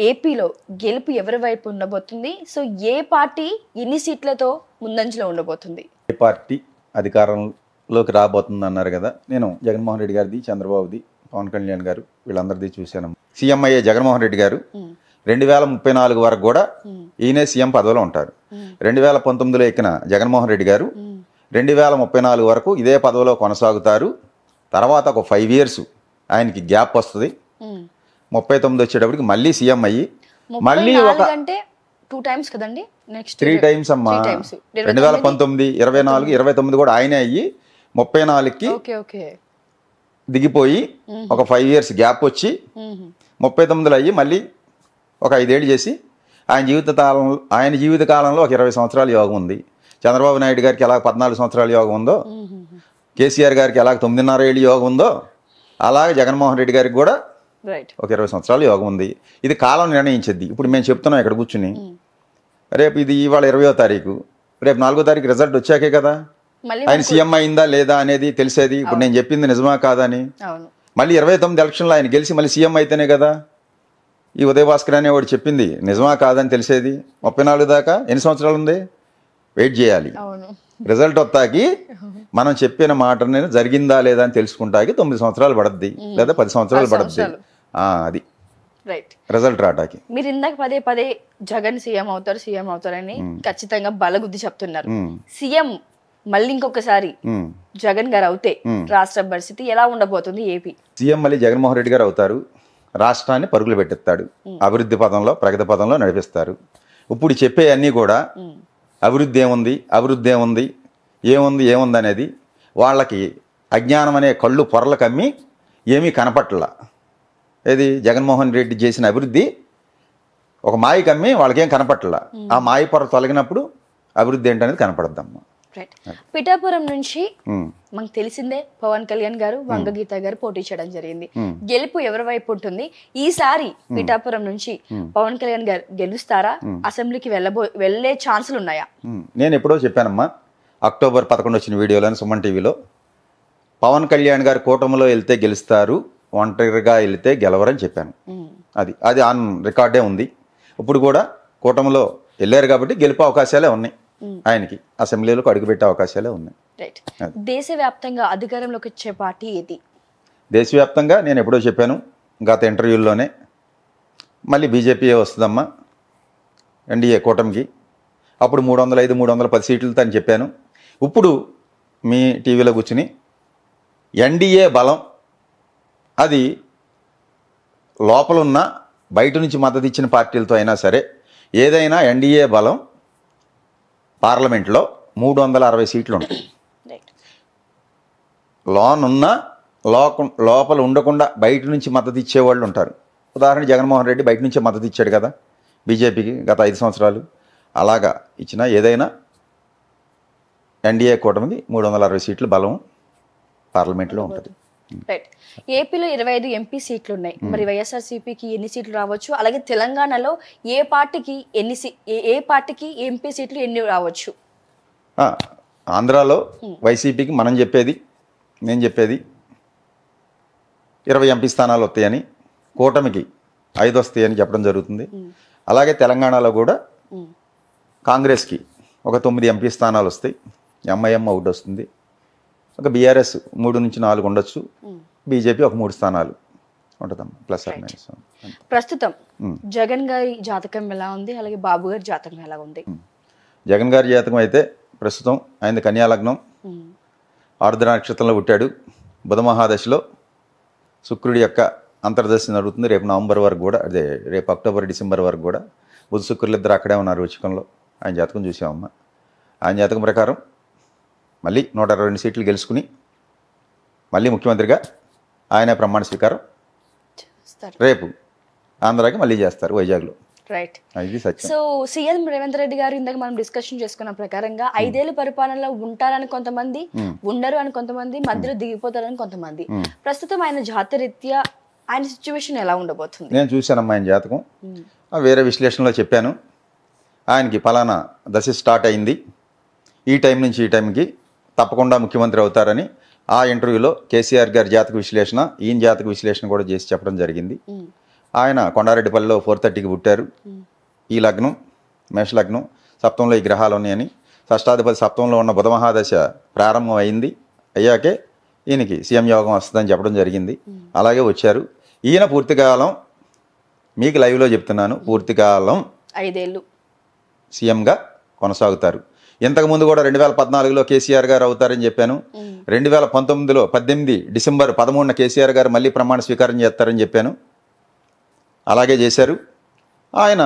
ఏపీలో గెలుపు ఎవరి వైపు ఉండబోతుంది? సో ఏ పార్టీ ఎన్ని సీట్లతో ముందంజలో ఉండబోతుంది? ఏ పార్టీ అధికారంలోకి రాబోతుంది అన్నారు కదా. నేను జగన్మోహన్ రెడ్డి గారిది, చంద్రబాబుది, పవన్ కళ్యాణ్ గారు వీళ్ళందరిది చూశాను. సీఎం అయ్యే జగన్మోహన్ రెడ్డి గారు 2034 వరకు కూడా ఈయనే సీఎం పదవిలో ఉంటారు. 2019లో ఎక్కిన జగన్మోహన్ రెడ్డి గారు 2034 వరకు ఇదే పదవిలో కొనసాగుతారు. తర్వాత ఒక 5 years ఆయనకి గ్యాప్ వస్తుంది. 39 వచ్చేటప్పటికి మళ్ళీ సీఎం అయ్యి మళ్ళీ ఒక 2 times కదండి, నెక్స్ట్ 3 times అమ్మా. 2019, 24, 29 కూడా ఆయనే అయ్యి 34కి దిగిపోయి ఒక 5 years గ్యాప్ వచ్చి 39లో అయ్యి మళ్ళీ ఒక 5 ఏళ్ళు చేసి ఆయన జీవిత కాలంలో ఒక 20 సంవత్సరాల యోగం ఉంది. చంద్రబాబు నాయుడు గారికి ఎలా 14 సంవత్సరాల యోగం ఉందో, కేసీఆర్ గారికి ఎలా 9.5 ఏళ్ళు యోగం ఉందో, అలాగే జగన్మోహన్ రెడ్డి గారికి కూడా ఒక 20 సంవత్సరాల యోగం ఉంది. ఇది కాలం నిర్ణయించింది. ఇప్పుడు మేము చెప్తున్నాం ఇక్కడ కూర్చుని, రేపు ఇది ఇవాళ 20వ తారీఖు, రేపు 4వ తారీఖు రిజల్ట్ వచ్చాకే కదా ఆయన సీఎం అయిందా లేదా అనేది తెలిసేది. ఇప్పుడు నేను చెప్పింది నిజమా కాదా అని. మళ్ళీ 29 ఎలక్షన్లో ఆయన గెలిచి మళ్ళీ సీఎం అయితేనే కదా ఈ ఉదయభాస్కర్ అనేవాడు చెప్పింది నిజమా కాదని తెలిసేది. 34 దాకా ఎన్ని సంవత్సరాలు ఉంది, వెయిట్ చేయాలి. రిజల్ట్ వస్తాకి మనం చెప్పిన మాట జరిగిందా లేదా అని తెలుసుకుంటాకి 9 సంవత్సరాలు పడుద్ది, లేదా 10 సంవత్సరాలు పడుద్ది. అది రిజల్ట్ రావటానికి. మీరు ఇందాక పదే జగన్ సీఎం అవుతారని ఖచ్చితంగా బలగుద్ది చెప్తున్నారు. సీఎం మళ్ళీ ఇంకొకసారి జగన్ గారు అవుతే రాష్ట్ర పరిస్థితి ఎలా ఉండబోతుంది? ఏపీ సీఎం మళ్ళీ జగన్మోహన్ రెడ్డి గారు అవుతారు. రాష్ట్రాన్ని పరుగులు పెట్టిస్తాడు, అభివృద్ధి పదంలో, ప్రగతి పదంలో నడిపిస్తారు. ఇప్పుడు చెప్పే అన్నీ కూడా అభివృద్ధి ఏముంది ఏముంది అనేది వాళ్ళకి అజ్ఞానం అనే కళ్ళు పొరలు కమ్మి ఏమీ కనపట్ల. ఏది జగన్మోహన్ రెడ్డి చేసిన అభివృద్ధి ఒక మాయ కమ్మి వాళ్ళకేం కనపట్ల. ఆ మాయ పొర తొలగినప్పుడు అభివృద్ధి ఏంటనేది కనపడద్దమ్మా. పిఠాపురం నుంచి మనకు తెలిసిందే పవన్ కళ్యాణ్ గారు, వంగగీత గారు పోటీ చేయడం జరిగింది. గెలుపు ఎవరి వైపు ఉంటుంది? ఈసారి పిఠాపురం నుంచి పవన్ కళ్యాణ్ గారు గెలుస్తారా? అసెంబ్లీకి వెళ్లే ఛాన్సులు ఉన్నాయా? నేను ఎప్పుడో చెప్పానమ్మా, అక్టోబర్ 11 వచ్చిన వీడియోలోని సుమన్ టీవీలో, పవన్ కళ్యాణ్ గారు కూటమిలో వెళ్తే గెలుస్తారు, ఒంటరిగా వెళ్తే గెలవరని చెప్పాను. అది ఆన్ రికార్డే ఉంది. ఇప్పుడు కూడా కూటమిలో వెళ్ళారు కాబట్టి గెలుపు అవకాశాలే ఉన్నాయి ఆయనకి, అసెంబ్లీలోకి అడుగుపెట్టే అవకాశాలే ఉన్నాయి. దేశవ్యాప్తంగా అధికారంలోకి వచ్చే పార్టీ ఏది? దేశవ్యాప్తంగా నేను ఎప్పుడో చెప్పాను గత ఇంటర్వ్యూల్లోనే, మళ్ళీ బీజేపీ వస్తుందమ్మా ఎన్డీఏ కూటమికి. అప్పుడు 305, 310 సీట్లతో అని చెప్పాను. ఇప్పుడు మీ టీవీలో కూర్చుని ఎన్డీఏ బలం అది లోపలున్న బయట నుంచి మద్దతు ఇచ్చిన పార్టీలతో అయినా సరే, ఏదైనా ఎన్డీఏ బలం పార్లమెంట్లో 360 సీట్లు ఉంటాయి. లోపల ఉండకుండా బయట నుంచి మద్దతు ఇచ్చేవాళ్ళు ఉంటారు. ఉదాహరణ జగన్మోహన్ రెడ్డి బయట నుంచే మద్దతు ఇచ్చాడు కదా బీజేపీకి గత 5 సంవత్సరాలు. అలాగా ఇచ్చిన ఏదైనా ఎన్డీఏ కూటమికి 360 సీట్లు బలం పార్లమెంట్లో ఉంటుంది. ఏపీలో 25 ఎంపీ సీట్లు ఉన్నాయి. మరి వైఎస్ఆర్సీపీకి ఎన్ని సీట్లు రావచ్చు? అలాగే తెలంగాణలో ఏ పార్టీకి ఎంపీ సీట్లు ఎన్ని రావచ్చు? ఆంధ్రాలో వైసీపీకి నేను చెప్పేది 20 ఎంపీ స్థానాలు వస్తాయని, కూటమికి 5 వస్తాయని చెప్పడం జరుగుతుంది. అలాగే తెలంగాణలో కూడా కాంగ్రెస్కి ఒక 9 ఎంపీ స్థానాలు వస్తాయి, ఎంఐఎం ఒకటి వస్తుంది, ఒక బీఆర్ఎస్ 3 నుంచి 4 ఉండొచ్చు, బీజేపీ ఒక 3 స్థానాలు ఉంటుందమ్మా, ప్లస్ ఆర్ మైనస్. ప్రస్తుతం జగన్ గారి జాతకం ఎలా ఉంది, అలాగే బాబు గారి జాతకం ఎలా ఉంది? జగన్ గారి జాతకం అయితే ప్రస్తుతం ఆయన కన్యా లగ్నం, ఆర్ద్ర నక్షత్రంలో పుట్టాడు. బుధ మహాదశలో శుక్రుడి యొక్క అంతర్దశ నడుగుతుంది. రేపు నవంబర్ వరకు కూడా, అదే రేపు అక్టోబర్, డిసెంబర్ వరకు కూడా బుధ శుక్రులు ఇద్దరు అక్కడే ఉన్నారు వృచ్చికంలో. ఆయన జాతకం చూసామమ్మా. ఆయన జాతకం ప్రకారం మళ్ళీ 122 సీట్లు గెలుచుకుని మళ్ళీ ముఖ్యమంత్రిగా ఆయన ప్రమాణ స్వీకారం రేపు ఆంధ్రాకి మళ్ళీ చేస్తారు వైజాగ్లో. సో సీఎం రేవంత్ రెడ్డి గారు ఇందాక మనం డిస్కషన్ చేసుకున్న ప్రకారంగా 5 ఏళ్ల పరిపాలనలో ఉంటారని కొంతమంది, ఉండరు అని కొంతమంది, మధ్యలో దిగిపోతారని కొంతమంది. ప్రస్తుతం ఆయన జాతరీత్యా ఆయన సిచ్యువేషన్ ఎలా ఉండబోతుంది? నేను చూశానమ్మా ఆయన జాతకం, వేరే విశ్లేషణలో చెప్పాను. ఆయనకి ఫలానా దశ స్టార్ట్ అయింది, ఈ టైం నుంచి ఈ టైంకి తప్పకుండా ముఖ్యమంత్రి అవుతారని ఆ ఇంటర్వ్యూలో కేసీఆర్ గారి జాతక విశ్లేషణ, ఈయన జాతక విశ్లేషణ కూడా చేసి చెప్పడం జరిగింది. ఆయన కొండారెడ్డిపల్లిలో 4:30కి పుట్టారు. ఈ లగ్నం మేషలగ్నం, సప్తంలో ఈ గ్రహాలు ఉన్నాయని, షష్టాధిపతి సప్తంలో ఉన్న బుధ మహాదశ ప్రారంభం అయింది. అయ్యాకే ఈయనకి సీఎం యోగం వస్తుందని చెప్పడం జరిగింది. అలాగే వచ్చారు. ఈయన పూర్తికాలం మీకు లైవ్లో చెప్తున్నాను, పూర్తికాలం 5 ఏళ్ళు సీఎంగా కొనసాగుతారు. ఇంతకుముందు కూడా 2014లో కేసీఆర్ గారు అవుతారని చెప్పాను. 2019లో 18 డిసెంబర్ 13న కేసీఆర్ గారు మళ్ళీ ప్రమాణ స్వీకారం చేస్తారని చెప్పాను. అలాగే చేశారు. ఆయన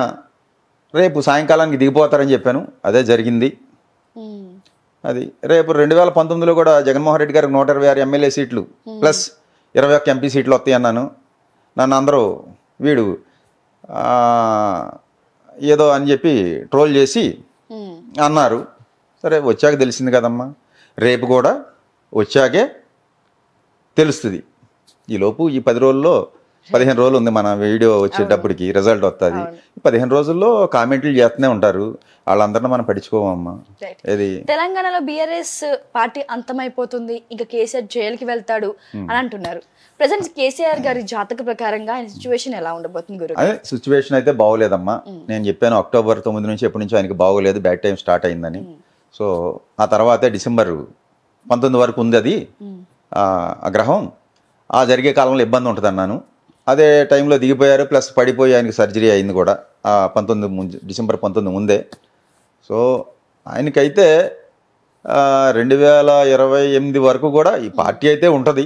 రేపు సాయంకాలానికి దిగిపోతారని చెప్పాను. అదే జరిగింది. అది రేపు 2019లో కూడా జగన్మోహన్ రెడ్డి గారికి 126 ఎమ్మెల్యే సీట్లు ప్లస్ 21 ఎంపీ సీట్లు వస్తాయి అన్నాను. నన్ను అందరూ వీడు ఏదో అని చెప్పి ట్రోల్ చేసి అన్నారు. సరే వచ్చాక తెలిసింది కదమ్మా, రేపు కూడా వచ్చాకే తెలుస్తుంది. ఈలోపు ఈ 10 రోజుల్లో 15 రోజులు ఉంది మన వీడియో వచ్చేటప్పటికి రిజల్ట్ వస్తుంది. 15 రోజుల్లో కామెంట్లు చేస్తూనే ఉంటారు. వాళ్ళందరినీ మనం పట్టించుకోమమ్మా. ఇది తెలంగాణలో బీఆర్ఎస్ పార్టీ అంతమైపోతుంది, ఇంకా కేసీఆర్ జైలుకి వెళ్తాడు అని అంటున్నారు. ప్రజెంట్ కేసీఆర్ గారి జాతక ప్రకారంగా ఆయన సిచ్యువేషన్ ఎలా ఉండబోతుంది గురు? అదే సిచ్యువేషన్ అయితే బాగోలేదమ్మా. నేను చెప్పాను అక్టోబర్ 9 నుంచి ఎప్పటి నుంచో ఆయనకి బాగోలేదు, బ్యాడ్ టైం స్టార్ట్ అయిందని. సో ఆ తర్వాతే డిసెంబర్ 19 వరకు ఉంది అది ఆ గ్రహం. ఆ జరిగే కాలంలో ఇబ్బంది ఉంటుంది అన్నాను. అదే టైంలో దిగిపోయారు, ప్లస్ పడిపోయి ఆయనకి సర్జరీ అయింది కూడా డిసెంబర్ 19 ముందే. సో ఆయనకైతే 2028 వరకు కూడా ఈ పార్టీ అయితే ఉంటుంది.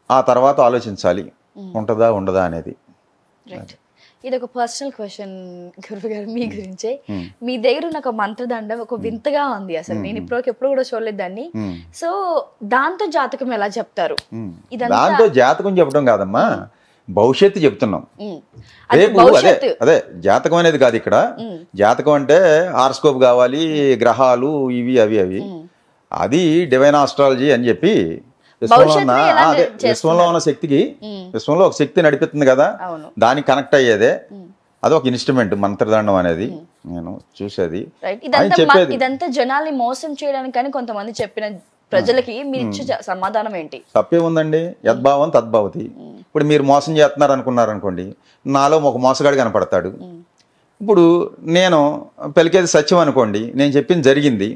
ఆ తర్వాత ఆలోచించాలి ఉంటుందా ఉండదా అనేది. ఇది ఒక పర్సనల్ క్వశ్చన్ గురువు గారు మీ గురించే. మీ దగ్గర ఉన్న ఒక మంత్రదండం ఒక వింతగా ఉంది, అసలు నేను ఎప్పుడు కూడా చూడలేదు దాన్ని. సో దాంతో జాతకం ఎలా చెప్తారు? దాంతో జాతకం చెప్పడం కాదమ్మా, భవిష్యత్తు చెప్తున్నాం. రేపు అదే జాతకం అనేది కాదు ఇక్కడ. జాతకం అంటే హారోస్కోప్ కావాలి, గ్రహాలు ఇవి అవి అది డివైన్ ఆస్ట్రాలజీ అని చెప్పి విశ్వంలో ఉన్న శక్తికి, విశ్వంలో ఒక శక్తి నడిపిస్తుంది కదా, దానికి కనెక్ట్ అయ్యేదే. అది ఒక ఇన్స్ట్రుమెంట్ మంత్రదండం అనేది. నేను చూసేది ఇదంతా జనాల్ని మోసం చేయడానికి అని కొంతమంది చెప్పిన ప్రజలకి మీరు ఇచ్చే సమాధానం ఏంటి? తప్పే ఉందండి. యద్భావం తద్భవతి. ఇప్పుడు మీరు మోసం చేస్తున్నారు అనుకున్నారు అనుకోండి, నాలో ఒక మోసగాడు కనపడతాడు. ఇప్పుడు నేను పలికేది సత్యం అనుకోండి, నేను చెప్పింది జరిగింది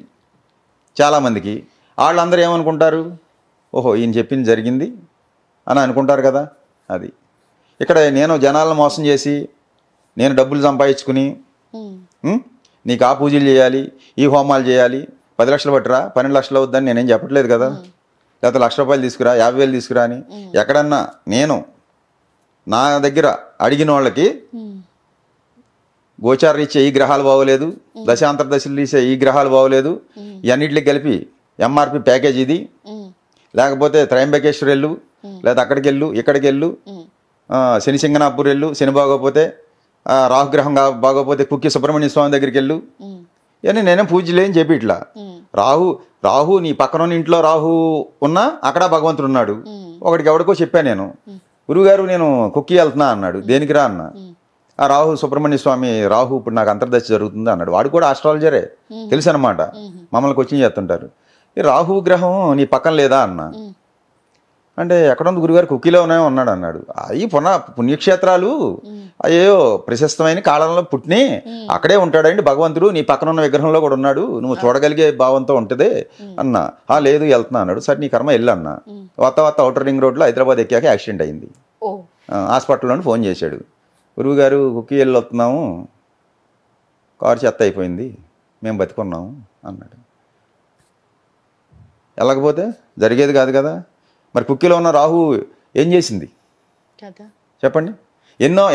చాలామందికి. వాళ్ళందరూ ఏమనుకుంటారు, ఓహో ఈయన చెప్పింది జరిగింది అని అనుకుంటారు కదా. అది ఇక్కడ నేను జనాలను మోసం చేసి నేను డబ్బులు సంపాదించుకుని నీకు ఆ పూజలు చేయాలి, ఈ హోమాలు చేయాలి, 10 లక్షలు పట్టురా, 12 లక్షలు అవుద్దని నేనేం చెప్పట్లేదు కదా. లేకపోతే ₹1,00,000 తీసుకురా, 50,000 తీసుకురా అని ఎక్కడన్నా నేను నా దగ్గర అడిగిన వాళ్ళకి గోచార రీత్యా ఈ గ్రహాలు బాగోలేదు, దశాంతర దశలు తీసే ఈ గ్రహాలు బాగోలేదు, ఇవన్నిటికి కలిపి ఎంఆర్పి ప్యాకేజ్ ఇది, లేకపోతే త్రయంబకేశ్వర్ వెళ్ళు, లేదా అక్కడికి వెళ్ళు, ఇక్కడికి వెళ్ళు, శని సింగనాపూర్ వెళ్ళు, శని బాగోపోతే, రాహుగ్రహం బాగోపోతే కుక్కి సుబ్రహ్మణ్య స్వామి దగ్గరికి వెళ్ళు, ఇవన్నీ నేనే పూజలే అని చెప్పి ఇట్లా. రాహు నీ పక్కన ఇంట్లో రాహు ఉన్నా అక్కడ భగవంతుడు ఉన్నాడు. ఒకడికి ఎవడికో చెప్పాను నేను, గురువుగారు నేను కుక్కి వెళ్తున్నా అన్నాడు. దేనికి రా అన్న, ఆ రాహు సుబ్రహ్మణ్య స్వామి రాహు ఇప్పుడు నాకు అంతర్దశ జరుగుతుంది అన్నాడు. వాడు కూడా ఆస్ట్రాలజరే, తెలుసు అనమాట, మమ్మల్ని కోచింగ్ చేస్తుంటారు. ఈ రాహు గ్రహం నీ పక్కన లేదా అన్న అంటే, ఎక్కడుంది గురుగారు, కుక్కీలోనే ఉన్నాడు అన్నాడు. అవి పుణ్యక్షేత్రాలు అయ్యో ప్రశస్తమైన కాలంలో పుట్టిని అక్కడే ఉంటాడండి భగవంతుడు, నీ పక్కన ఉన్న విగ్రహంలో కూడా ఉన్నాడు, నువ్వు చూడగలిగే భావంతో ఉంటుంది అన్న. లేదు వెళ్తున్నా అన్నాడు. సరే నీ కర్మ వెళ్ళు అన్న. వత్త అవుటర్ రింగ్ రోడ్లో హైదరాబాద్ ఎక్కాక యాక్సిడెంట్ అయింది. హాస్పిటల్లోని ఫోన్ చేశాడు, గురువుగారు కుక్కీ వెళ్ళి వస్తున్నాము, కారు చెత్త అయిపోయింది, మేము బతికున్నాము అన్నాడు. వెళ్ళకపోతే జరిగేది కాదు కదా. మరి కుక్కీలో ఉన్న రాహు ఏం చేసింది చెప్పండి.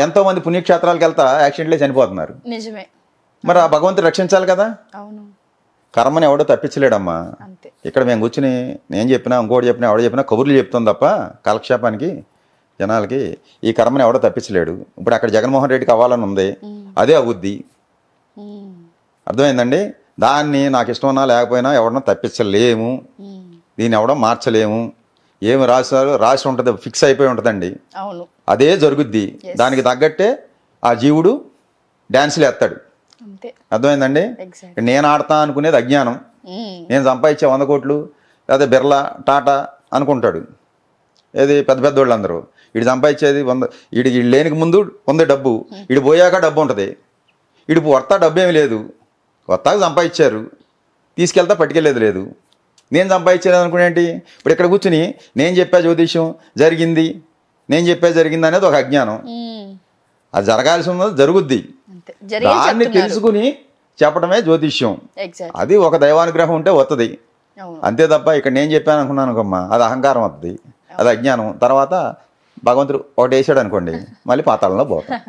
ఎంతోమంది పుణ్యక్షేత్రాలకు వెళ్తా యాక్సిడెంట్లే చనిపోతున్నారు. నిజమే. మరి ఆ భగవంతుడు రక్షించాలి కదా. కర్మని ఎవడో తప్పించలేడమ్మా. ఇక్కడ మేము కూర్చుని నేను చెప్పినా ఇంకోటి చెప్పినా ఎవడో చెప్పినా కబుర్లు చెప్తాం తప్ప కాలక్షేపానికి జనాలకి ఈ కర్మని ఎవడో తప్పించలేడు. ఇప్పుడు అక్కడ జగన్మోహన్ రెడ్డికి అవ్వాలని ఉంది, అదే అవుద్ది. అర్థమైందండి. దాన్ని నాకు ఇష్టం ఉన్నా లేకపోయినా ఎవడన్నా తప్పించలేము, దీన్ని ఎవడో మార్చలేము. ఏమి రాసి ఉంటుంది, ఫిక్స్ అయిపోయి ఉంటుందండి, అదే జరుగుద్ది. దానికి తగ్గట్టే ఆ జీవుడు డ్యాన్సులు వేస్తాడు. అర్థమైందండి. నేను ఆడతా అనుకునేది అజ్ఞానం. నేను సంపాదించే 100 కోట్లు లేదా బిర్లా టాటా అనుకుంటాడు, ఏది పెద్ద పెద్దోళ్ళు అందరూ. వీడు సంపాదించేది వీడికి లేనికి ముందు ఉంది డబ్బు, వీడు పోయాక డబ్బు ఉంటుంది. వీడు వస్తా డబ్బు ఏమి లేదు, వస్తాక సంపాదించారు, తీసుకెళ్తా పట్టుకెళ్ళేది లేదు. నేను సంపాదించేది అనుకునేంటి, ఇప్పుడు ఇక్కడ కూర్చుని నేను చెప్పా జ్యోతిష్యం జరిగింది, నేను చెప్పా జరిగింది అనేది ఒక అజ్ఞానం. అది జరగాల్సి ఉన్నది జరుగుద్ది, అంతే దాన్ని తెలుసుకుని చెప్పడమే జ్యోతిష్యం. ఎగ్జాక్ట్ అది ఒక దైవానుగ్రహం ఉంటే వస్తుంది, అవును అంతే తప్ప ఇక్కడ నేను చెప్పాను అనుకున్నాను అనుకోమ్మా, అది అహంకారం వస్తుంది, అది అజ్ఞానం. తర్వాత భగవంతుడు ఒకటి వేసాడు అనుకోండి, మళ్ళీ పాతాళంలో పోతాం.